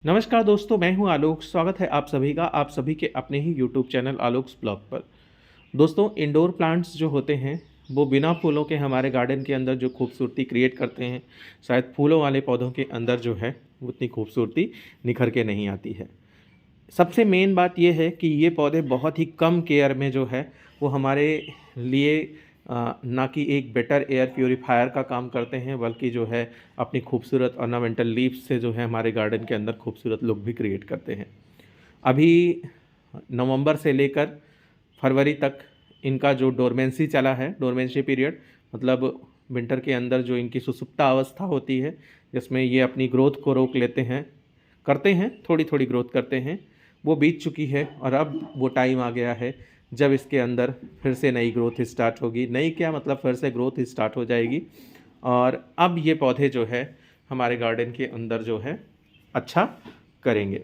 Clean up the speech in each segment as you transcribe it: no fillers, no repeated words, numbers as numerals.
नमस्कार दोस्तों, मैं हूं आलोक। स्वागत है आप सभी का आप सभी के अपने ही यूट्यूब चैनल आलोक्स ब्लॉग पर। दोस्तों, इंडोर प्लांट्स जो होते हैं वो बिना फूलों के हमारे गार्डन के अंदर जो खूबसूरती क्रिएट करते हैं, शायद फूलों वाले पौधों के अंदर जो है उतनी खूबसूरती निखर के नहीं आती है। सबसे मेन बात ये है कि ये पौधे बहुत ही कम केयर में जो है वो हमारे लिए ना कि एक बेटर एयर प्योरीफायर का काम करते हैं, बल्कि जो है अपनी खूबसूरत ऑर्नामेंटल लीव्स से जो है हमारे गार्डन के अंदर खूबसूरत लुक भी क्रिएट करते हैं। अभी नवंबर से लेकर फरवरी तक इनका जो डोरमेंसी चला है, डोरमेंसी पीरियड मतलब विंटर के अंदर जो इनकी सुसुप्ता अवस्था होती है, जिसमें ये अपनी ग्रोथ को रोक लेते हैं, करते हैं, थोड़ी थोड़ी ग्रोथ करते हैं, वो बीत चुकी है। और अब वो टाइम आ गया है जब इसके अंदर फिर से नई ग्रोथ स्टार्ट होगी। नई क्या मतलब, फिर से ग्रोथ स्टार्ट हो जाएगी। और अब ये पौधे जो है हमारे गार्डन के अंदर जो है अच्छा करेंगे।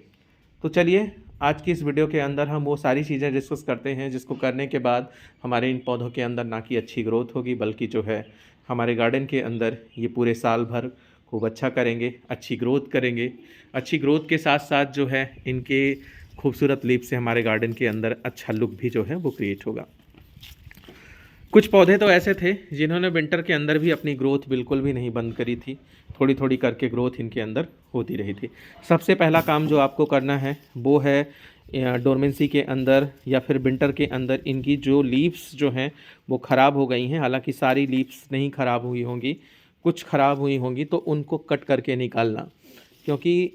तो चलिए, आज की इस वीडियो के अंदर हम वो सारी चीज़ें डिस्कस करते हैं जिसको करने के बाद हमारे इन पौधों के अंदर ना कि अच्छी ग्रोथ होगी, बल्कि जो है हमारे गार्डन के अंदर ये पूरे साल भर खूब अच्छा करेंगे, अच्छी ग्रोथ करेंगे। अच्छी ग्रोथ के साथ साथ जो है इनके खूबसूरत लीफ से हमारे गार्डन के अंदर अच्छा लुक भी जो है वो क्रिएट होगा। कुछ पौधे तो ऐसे थे जिन्होंने विंटर के अंदर भी अपनी ग्रोथ बिल्कुल भी नहीं बंद करी थी, थोड़ी थोड़ी करके ग्रोथ इनके अंदर होती रही थी। सबसे पहला काम जो आपको करना है वो है डोरमेंसी के अंदर या फिर विंटर के अंदर इनकी जो लीव्स जो हैं वो ख़राब हो गई हैं। हालांकि सारी लीव्स नहीं ख़राब हुई होंगी, कुछ ख़राब हुई होंगी, तो उनको कट करके निकालना। क्योंकि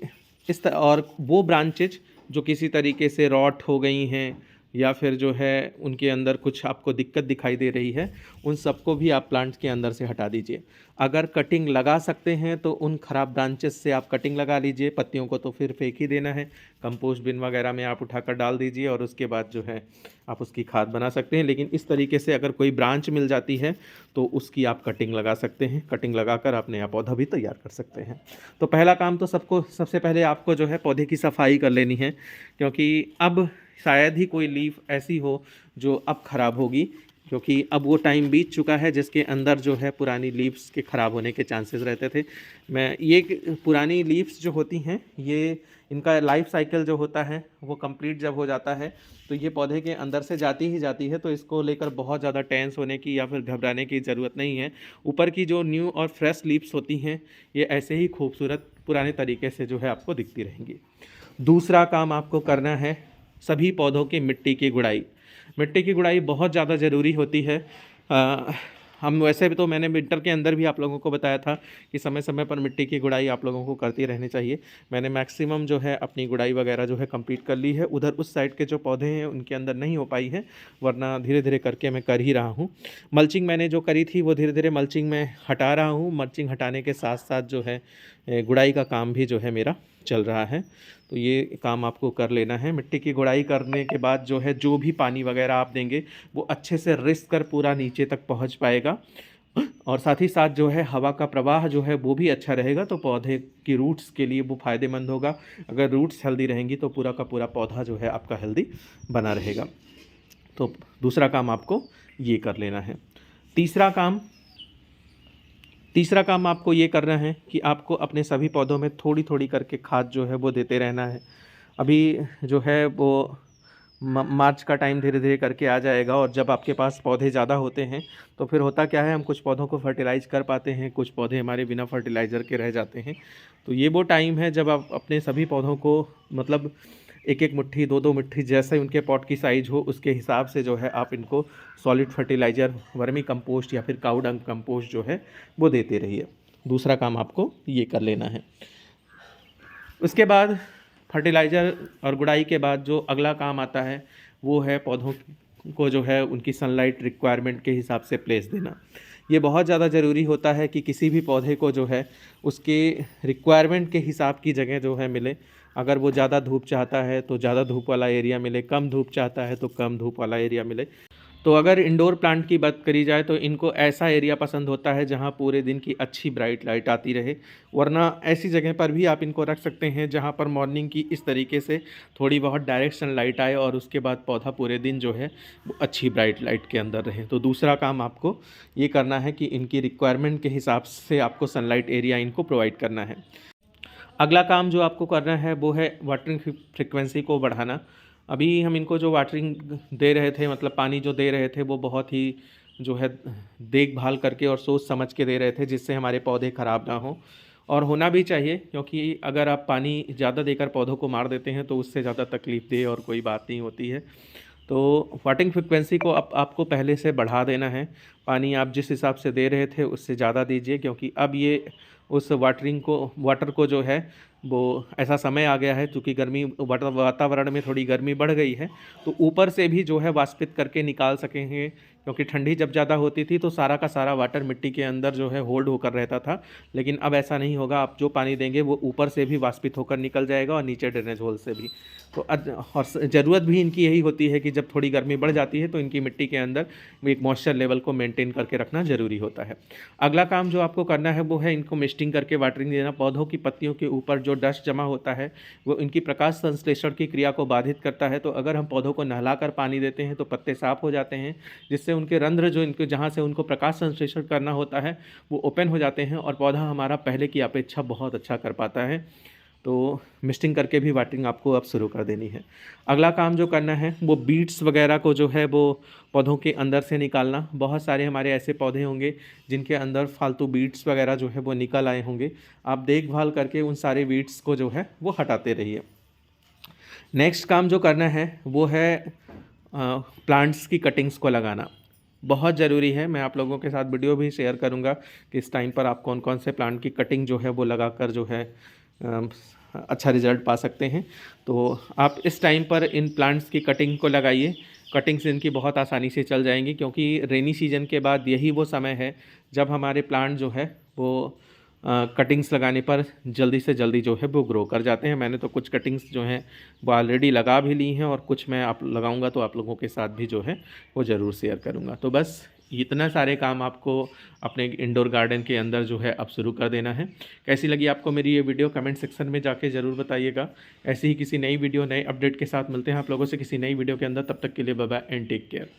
और वो ब्रांचेज जो किसी तरीके से रॉट हो गई हैं या फिर जो है उनके अंदर कुछ आपको दिक्कत दिखाई दे रही है, उन सबको भी आप प्लांट्स के अंदर से हटा दीजिए। अगर कटिंग लगा सकते हैं तो उन खराब ब्रांचेस से आप कटिंग लगा लीजिए। पत्तियों को तो फिर फेंक ही देना है, कंपोस्ट बिन वगैरह में आप उठाकर डाल दीजिए और उसके बाद जो है आप उसकी खाद बना सकते हैं। लेकिन इस तरीके से अगर कोई ब्रांच मिल जाती है तो उसकी आप कटिंग लगा सकते हैं। कटिंग लगाकर आप नया पौधा भी तैयार कर सकते हैं। तो पहला काम तो सबसे पहले आपको जो है पौधे की सफाई कर लेनी है, क्योंकि अब शायद ही कोई लीफ ऐसी हो जो अब ख़राब होगी, क्योंकि अब वो टाइम बीत चुका है जिसके अंदर जो है पुरानी लीव्स के ख़राब होने के चांसेस रहते थे। मैं ये पुरानी लीव्स जो होती हैं, ये इनका लाइफ साइकिल जो होता है वो कंप्लीट जब हो जाता है तो ये पौधे के अंदर से जाती ही जाती है। तो इसको लेकर बहुत ज़्यादा टेंस होने की या फिर घबराने की ज़रूरत नहीं है। ऊपर की जो न्यू और फ्रेश लीव्स होती हैं ये ऐसे ही खूबसूरत पुराने तरीके से जो है आपको दिखती रहेंगी। दूसरा काम आपको करना है सभी पौधों की मिट्टी की गुड़ाई। मिट्टी की गुड़ाई बहुत ज़्यादा ज़रूरी होती है। हम वैसे भी तो मैंने विंटर के अंदर भी आप लोगों को बताया था कि समय समय पर मिट्टी की गुड़ाई आप लोगों को करती रहनी चाहिए। मैंने मैक्सिमम जो है अपनी गुड़ाई वगैरह जो है कंप्लीट कर ली है। उधर उस साइड के जो पौधे हैं उनके अंदर नहीं हो पाई है, वरना धीरे धीरे करके मैं कर ही रहा हूँ। मल्चिंग मैंने जो करी थी वो धीरे धीरे मल्चिंग में हटा रहा हूँ। मल्चिंग हटाने के साथ साथ जो है गुड़ाई का काम भी जो है मेरा चल रहा है। तो ये काम आपको कर लेना है। मिट्टी की गुड़ाई करने के बाद जो है जो भी पानी वगैरह आप देंगे वो अच्छे से रिस कर पूरा नीचे तक पहुंच पाएगा, और साथ ही साथ जो है हवा का प्रवाह जो है वो भी अच्छा रहेगा, तो पौधे की रूट्स के लिए वो फ़ायदेमंद होगा। अगर रूट्स हेल्दी रहेंगी तो पूरा का पूरा पौधा जो है आपका हेल्दी बना रहेगा। तो दूसरा काम आपको ये कर लेना है। तीसरा काम आपको ये करना है कि आपको अपने सभी पौधों में थोड़ी थोड़ी करके खाद जो है वो देते रहना है। अभी जो है वो मार्च का टाइम धीरे धीरे करके आ जाएगा, और जब आपके पास पौधे ज़्यादा होते हैं तो फिर होता क्या है, हम कुछ पौधों को फर्टिलाइज़ कर पाते हैं, कुछ पौधे हमारे बिना फर्टिलाइज़र के रह जाते हैं। तो ये वो टाइम है जब आप अपने सभी पौधों को मतलब एक एक मुट्ठी, दो दो मुट्ठी, जैसे उनके पॉट की साइज़ हो उसके हिसाब से जो है आप इनको सॉलिड फर्टिलाइज़र, वर्मी कंपोस्ट या फिर काऊ डंग कंपोस्ट जो है वो देते रहिए। दूसरा काम आपको ये कर लेना है। उसके बाद फर्टिलाइज़र और गुड़ाई के बाद जो अगला काम आता है वो है पौधों को जो है उनकी सनलाइट रिक्वायरमेंट के हिसाब से प्लेस देना। ये बहुत ज़्यादा ज़रूरी होता है कि किसी भी पौधे को जो है उसके रिक्वायरमेंट के हिसाब की जगह जो है मिले। अगर वो ज़्यादा धूप चाहता है तो ज़्यादा धूप वाला एरिया मिले, कम धूप चाहता है तो कम धूप वाला एरिया मिले। तो अगर इंडोर प्लांट की बात करी जाए तो इनको ऐसा एरिया पसंद होता है जहाँ पूरे दिन की अच्छी ब्राइट लाइट आती रहे, वरना ऐसी जगह पर भी आप इनको रख सकते हैं जहाँ पर मॉर्निंग की इस तरीके से थोड़ी बहुत डायरेक्ट सनलाइट आए और उसके बाद पौधा पूरे दिन जो है वो अच्छी ब्राइट लाइट के अंदर रहे। तो दूसरा काम आपको ये करना है कि इनकी रिक्वायरमेंट के हिसाब से आपको सनलाइट एरिया इनको प्रोवाइड करना है। अगला काम जो आपको करना है वो है वाटरिंग फ्रिक्वेंसी को बढ़ाना। अभी हम इनको जो वाटरिंग दे रहे थे, मतलब पानी जो दे रहे थे, वो बहुत ही जो है देखभाल करके और सोच समझ के दे रहे थे, जिससे हमारे पौधे ख़राब ना हों। और होना भी चाहिए, क्योंकि अगर आप पानी ज़्यादा देकर पौधों को मार देते हैं तो उससे ज़्यादा तकलीफ़देह और कोई बात नहीं होती है। तो वाटरिंग फ्रिक्वेंसी को आपको पहले से बढ़ा देना है। पानी आप जिस हिसाब से दे रहे थे उससे ज़्यादा दीजिए, क्योंकि अब ये उस वाटर को जो है वो ऐसा समय आ गया है, चूँकि गर्मी वातावरण में थोड़ी गर्मी बढ़ गई है, तो ऊपर से भी जो है वाष्पित करके निकाल सकेंगे। क्योंकि ठंडी जब ज़्यादा होती थी तो सारा का सारा वाटर मिट्टी के अंदर जो है होल्ड होकर रहता था, लेकिन अब ऐसा नहीं होगा। आप जो पानी देंगे वो ऊपर से भी वाष्पित होकर निकल जाएगा और नीचे ड्रेनेज होल से भी। तो और ज़रूरत भी इनकी यही होती है कि जब थोड़ी गर्मी बढ़ जाती है तो इनकी मिट्टी के अंदर एक मॉइस्चर लेवल को मेंटेन करके रखना ज़रूरी होता है। अगला काम जो आपको करना है वो है इनको मिस्टिंग करके वाटरिंग देना। पौधों की पत्तियों के ऊपर जो डस्ट जमा होता है वो इनकी प्रकाश संश्लेषण की क्रिया को बाधित करता है। तो अगर हम पौधों को नहलाकर पानी देते हैं तो पत्ते साफ हो जाते हैं, जिससे उनके रंध्र जो इनको जहाँ से उनको प्रकाश संश्लेषण करना होता है वो ओपन हो जाते हैं और पौधा हमारा पहले की अपेक्षा बहुत अच्छा कर पाता है। तो मिस्टिंग करके भी वाटरिंग आपको अब शुरू कर देनी है। अगला काम जो करना है वो बीड्स वगैरह को जो है वो पौधों के अंदर से निकालना। बहुत सारे हमारे ऐसे पौधे होंगे जिनके अंदर फालतू बीड्स वगैरह जो है वो निकल आए होंगे। आप देखभाल करके उन सारे बीड्स को जो है वो हटाते रहिए। नेक्स्ट काम जो करना है वो है प्लांट्स की कटिंग्स को लगाना। बहुत ज़रूरी है। मैं आप लोगों के साथ वीडियो भी शेयर करूंगा कि इस टाइम पर आप कौन कौन से प्लांट की कटिंग जो है वो लगाकर जो है अच्छा रिज़ल्ट पा सकते हैं। तो आप इस टाइम पर इन प्लांट्स की कटिंग को लगाइए। कटिंग्स इनकी बहुत आसानी से चल जाएंगी, क्योंकि रेनी सीजन के बाद यही वो समय है जब हमारे प्लांट जो है वो कटिंग्स लगाने पर जल्दी से जल्दी जो है वो ग्रो कर जाते हैं। मैंने तो कुछ कटिंग्स जो हैं वो ऑलरेडी लगा भी ली हैं और कुछ मैं आप लगाऊंगा तो आप लोगों के साथ भी जो है वो ज़रूर शेयर करूंगा। तो बस इतना सारे काम आपको अपने इंडोर गार्डन के अंदर जो है अब शुरू कर देना है। कैसी लगी आपको मेरी ये वीडियो कमेंट सेक्शन में जाके ज़रूर बताइएगा। ऐसी ही किसी नई वीडियो नए अपडेट के साथ मिलते हैं आप लोगों से किसी नई वीडियो के अंदर। तब तक के लिए bye bye and take care.